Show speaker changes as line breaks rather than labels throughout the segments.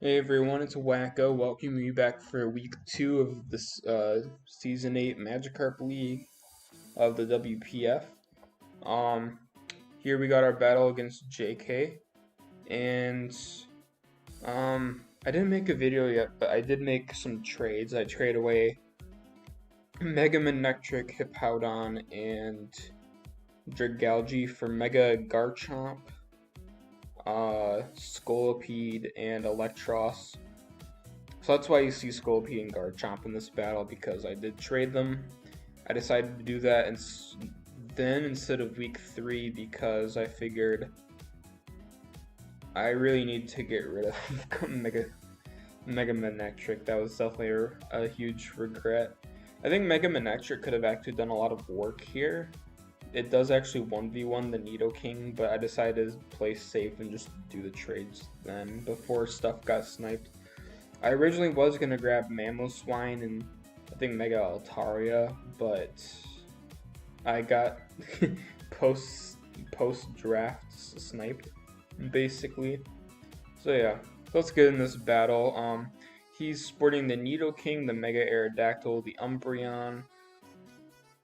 Hey everyone, it's Wacko. Welcome you back for week 2 of this season 8 Magikarp League of the WPF. Um, Here we got our battle against JK, and I didn't make a video yet, but I did make some trades. I traded away Mega Manectric, Hippowdon, and Dragalge for Mega Garchomp, Scolipede, and Electros. So that's why you see Scolipede and Garchomp in this battle, because I did trade them. I decided to do that then instead of week 3 because I figured I really need to get rid of Mega Manectric. That was definitely a huge regret. I think Mega Manectric could have actually done a lot of work here. It does actually 1v1 the Nidoking, but I decided to play safe and just do the trades then before stuff got sniped. I originally was going to grab Mamoswine and I think Mega Altaria, but I got post draft sniped, basically. So yeah, let's get in this battle. He's sporting the Nidoking, the Mega Aerodactyl, the Umbreon,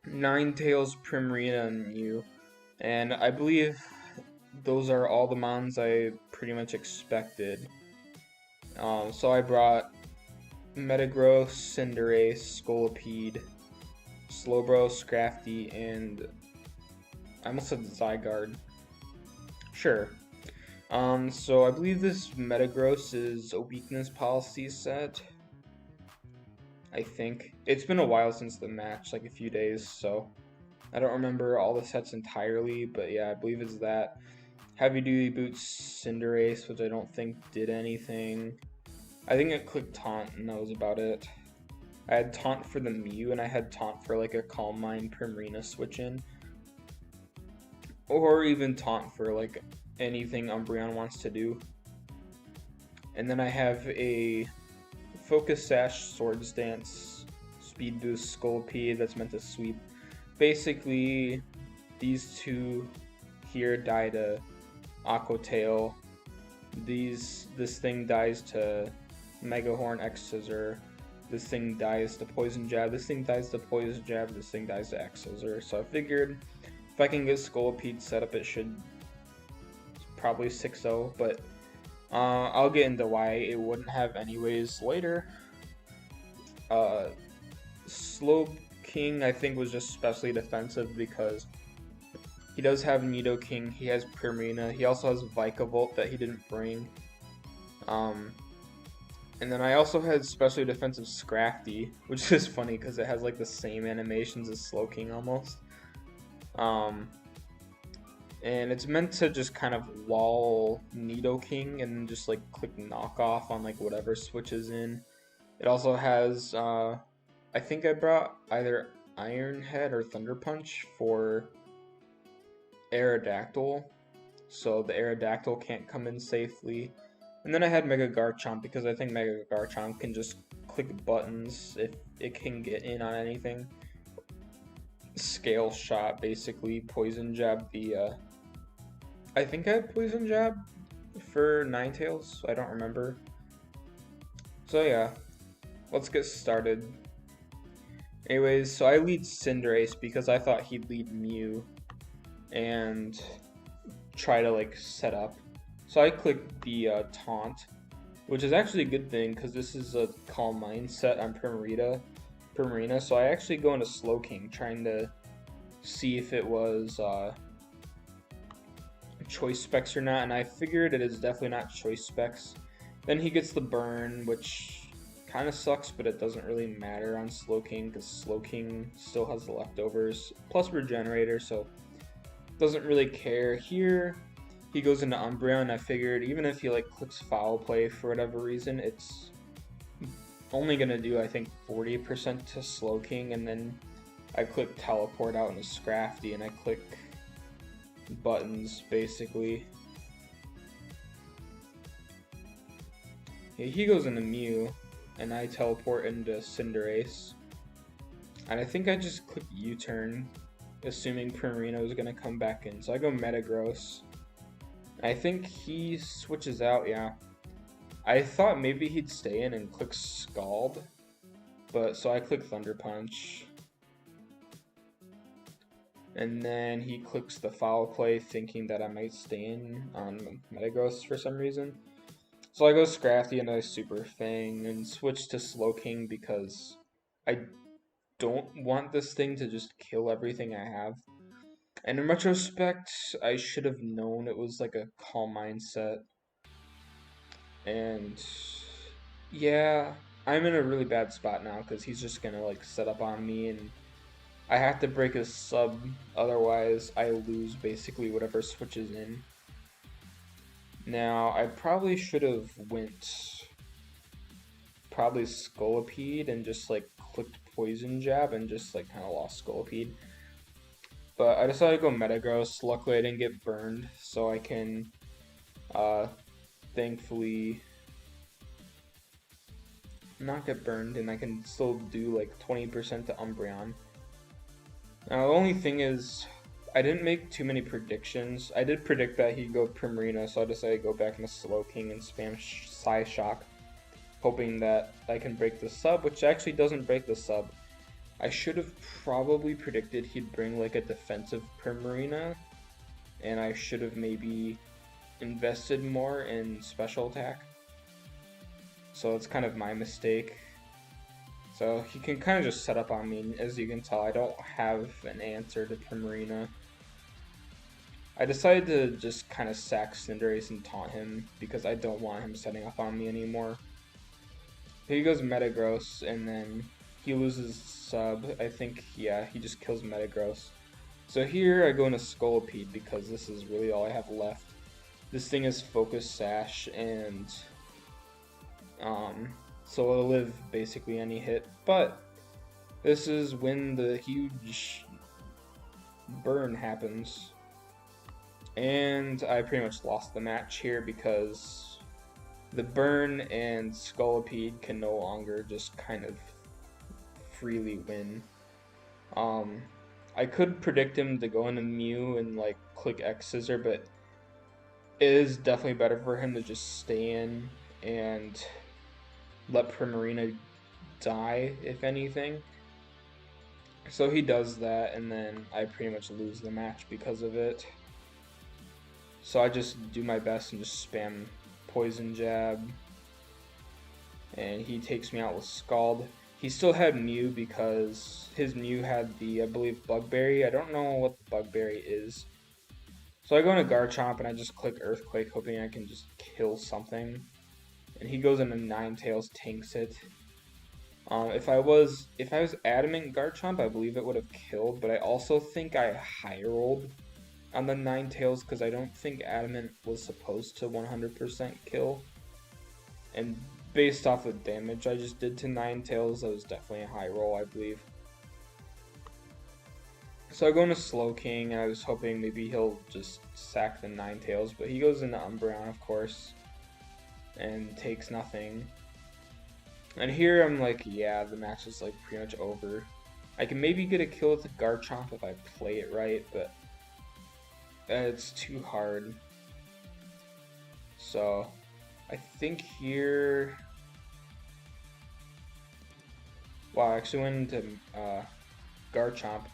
Ninetales, Primarina, and Mew. And I believe those are all the mons I pretty much expected. So I brought Metagross, Cinderace, Scolipede, Slowbro, Scrafty, and I almost said Zygarde. Sure. So I believe this Metagross is a weakness policy set. I think. It's been a while since the match, like a few days, so I don't remember all the sets entirely, but yeah, I believe it's that. Heavy Duty Boots, Cinderace, which I don't think did anything. I think it clicked Taunt, and that was about it. I had Taunt for the Mew, and I had Taunt for like a Calm Mind Primarina switch in. Or even Taunt for like anything Umbreon wants to do. And then I have a Focus Sash, Swords Dance, Speed Boost, Scolipede that's meant to sweep. Basically, these two here die to Aqua Tail. This thing dies to Mega Horn, X Scissor. This thing dies to Poison Jab. This thing dies to Poison Jab. This thing dies to X Scissor. So I figured if I can get Scolipede set up, it should probably 6-0. But I'll get into why it wouldn't have anyways later. Slowking I think was just especially defensive because he does have Nidoking, he has Primarina, he also has Vikavolt that he didn't bring. And then I also had specially defensive Scrafty, which is funny because it has like the same animations as Slowking almost. And it's meant to just kind of wall Nidoking and just like click knockoff on like whatever switches in. It also has, I think I brought either Iron Head or Thunder Punch for Aerodactyl, so the Aerodactyl can't come in safely. And then I had Mega Garchomp because I think Mega Garchomp can just click buttons if it can get in on anything. Scale Shot, basically. Poison Jab the, I think I had Poison Jab for Ninetales, I don't remember. So yeah, let's get started. Anyways, so I lead Cinderace because I thought he'd lead Mew and try to like set up. So I clicked the Taunt, which is actually a good thing because this is a Calm Mind set on Primarina. So I actually go into Slowking trying to see if it was choice specs or not, and I figured it is definitely not choice specs. Then he gets the burn, which kind of sucks, but it doesn't really matter on Slowking because Slowking still has the leftovers plus Regenerator, so doesn't really care. Here he goes into Umbreon. I figured even if he like clicks Foul Play for whatever reason, it's only gonna do I think 40% to Slowking, and then I click Teleport out into Scrafty and I click buttons basically. Yeah, he goes into Mew and I teleport into Cinderace, and I think I just click U-turn assuming Primarina is gonna come back in, so I go Metagross. I think he switches out, yeah. I thought maybe he'd stay in and click Scald, but so I click Thunder Punch. And then he clicks the Foul Play thinking that I might stay in on Metagross for some reason. So I go Scrafty and I Super Fang and switch to Slowking because I don't want this thing to just kill everything I have. And in retrospect, I should have known it was like a Calm Mindset. And yeah, I'm in a really bad spot now because he's just gonna like set up on me and I have to break his sub, otherwise I lose basically whatever switches in. Now, I probably should have went probably Scolipede and just like clicked Poison Jab and just like kind of lost Scolipede. But I decided to go Metagross. Luckily I didn't get burned, so I can thankfully not get burned and I can still do like 20% to Umbreon. Now the only thing is, I didn't make too many predictions. I did predict that he'd go Primarina, so I decided to go back into Slowking and spam Psyshock, hoping that I can break the sub, which actually doesn't break the sub. I should have probably predicted he'd bring like a defensive Primarina, and I should have maybe invested more in special attack. So it's kind of my mistake. So he can kind of just set up on me. As you can tell, I don't have an answer to Primarina. I decided to just kind of sack Cinderace and taunt him because I don't want him setting up on me anymore. He goes Metagross and then he loses sub. I think, yeah, he just kills Metagross. So here I go into Scolipede because this is really all I have left. This thing is Focus Sash and so it'll live basically any hit, but this is when the huge burn happens. And I pretty much lost the match here because the burn and Scolipede can no longer just kind of freely win. I could predict him to go into Mew and like click X Scissor, but it is definitely better for him to just stay in and let Primarina die, if anything. So he does that, and then I pretty much lose the match because of it. So I just do my best and just spam Poison Jab. And he takes me out with Scald. He still had Mew because his Mew had the, I believe, Bugberry. I don't know what the Bugberry is. So I go into Garchomp and I just click Earthquake, hoping I can just kill something. And he goes into Ninetales, tanks it. If I was Adamant Garchomp, I believe it would have killed, but I also think I high rolled on the Ninetales because I don't think Adamant was supposed to 100% kill. And based off the damage I just did to Ninetales, that was definitely a high roll, I believe. So I go into Slowking, and I was hoping maybe he'll just sack the Ninetales, but he goes into Umbreon, of course, and takes nothing. And here I'm like, yeah, the match is like pretty much over. I can maybe get a kill with the Garchomp if I play it right, but it's too hard. So I think here, wow, I actually went into Garchomp.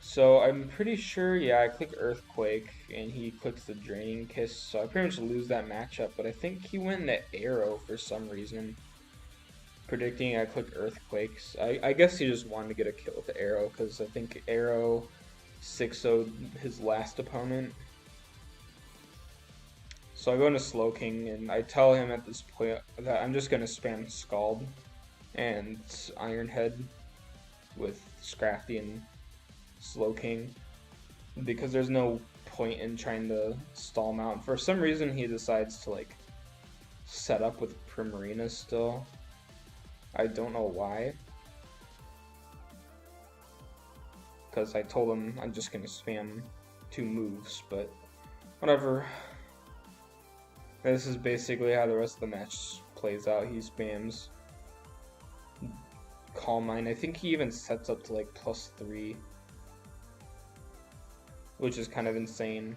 So I'm pretty sure, yeah, I click Earthquake and he clicks the Draining Kiss, so I pretty much lose that matchup, but I think he went the Arrow for some reason, predicting I click Earthquakes. I guess he just wanted to get a kill with the Arrow, because I think Arrow 6-0'd his last opponent. So I go into Slowking and I tell him at this point that I'm just going to spam Scald and Iron Head with Scrafty and Slowking because there's no point in trying to stall him out. For some reason he decides to like set up with Primarina still. I don't know why. Because I told him I'm just gonna spam 2 moves, but whatever. This is basically how the rest of the match plays out. He spams Calm Mind. I think he even sets up to like +3. Which is kind of insane.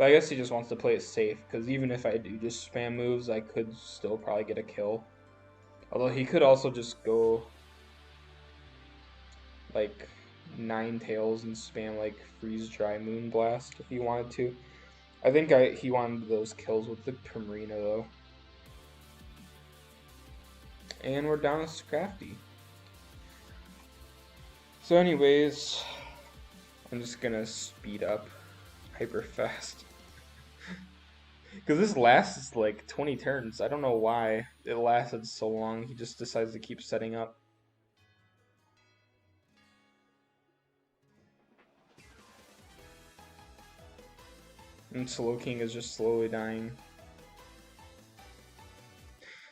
But I guess he just wants to play it safe, because even if I do just spam moves, I could still probably get a kill. Although he could also just go like 9 tails and spam like freeze dry moonblast if he wanted to. I think he wanted those kills with the Primarina though. And we're down to Scrafty. So anyways, I'm just gonna speed up hyper fast. Because this lasts like 20 turns. I don't know why it lasted so long. He just decides to keep setting up. And Slowking is just slowly dying.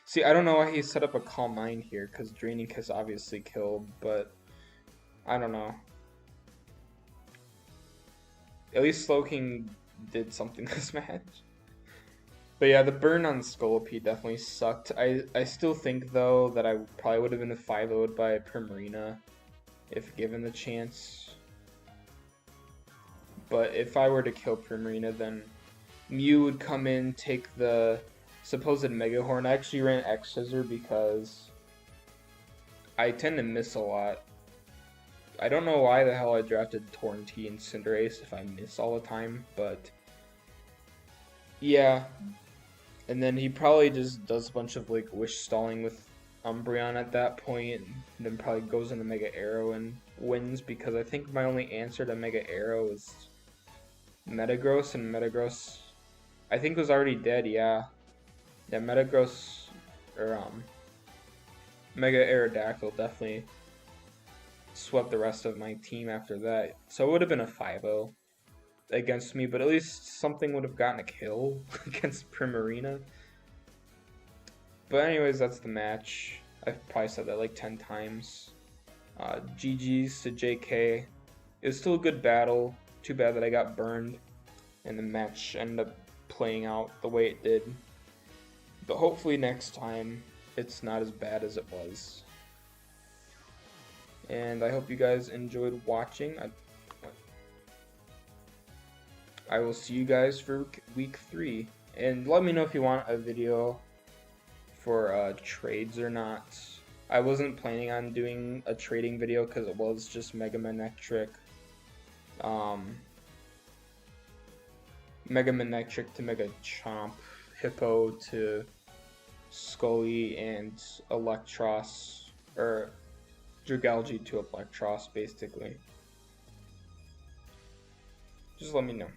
See, I don't know why he set up a Calm Mind here, because Draining Kiss obviously killed, but I don't know. At least Slowking did something this match. But yeah, the burn on Scolipede definitely sucked. I still think, though, that I probably would have been 5-0'd by Primarina if given the chance. But if I were to kill Primarina, then Mew would come in, take the supposed Mega Horn. I actually ran X Scissor because I tend to miss a lot. I don't know why the hell I drafted Torrentee and Cinderace if I miss all the time, but yeah. And then he probably just does a bunch of like wish stalling with Umbreon at that point, and then probably goes into Mega Arrow and wins, because I think my only answer to Mega Arrow is Metagross, and Metagross I think was already dead, yeah. Yeah, Metagross or Mega Aerodactyl definitely swept the rest of my team after that. So it would have been a 5-0 against me, but at least something would have gotten a kill against Primarina. But anyways, that's the match. I've probably said that like 10 times. GG's to JK. It was still a good battle. Too bad that I got burned and the match ended up playing out the way it did. But hopefully next time it's not as bad as it was. And I hope you guys enjoyed watching. I will see you guys for week 3. And let me know if you want a video for trades or not. I wasn't planning on doing a trading video because it was just Mega Manectric. Mega Manectric to Mega Chomp, Hippo to Scully, and Electros, or Dragalge to Electros, basically. Just let me know.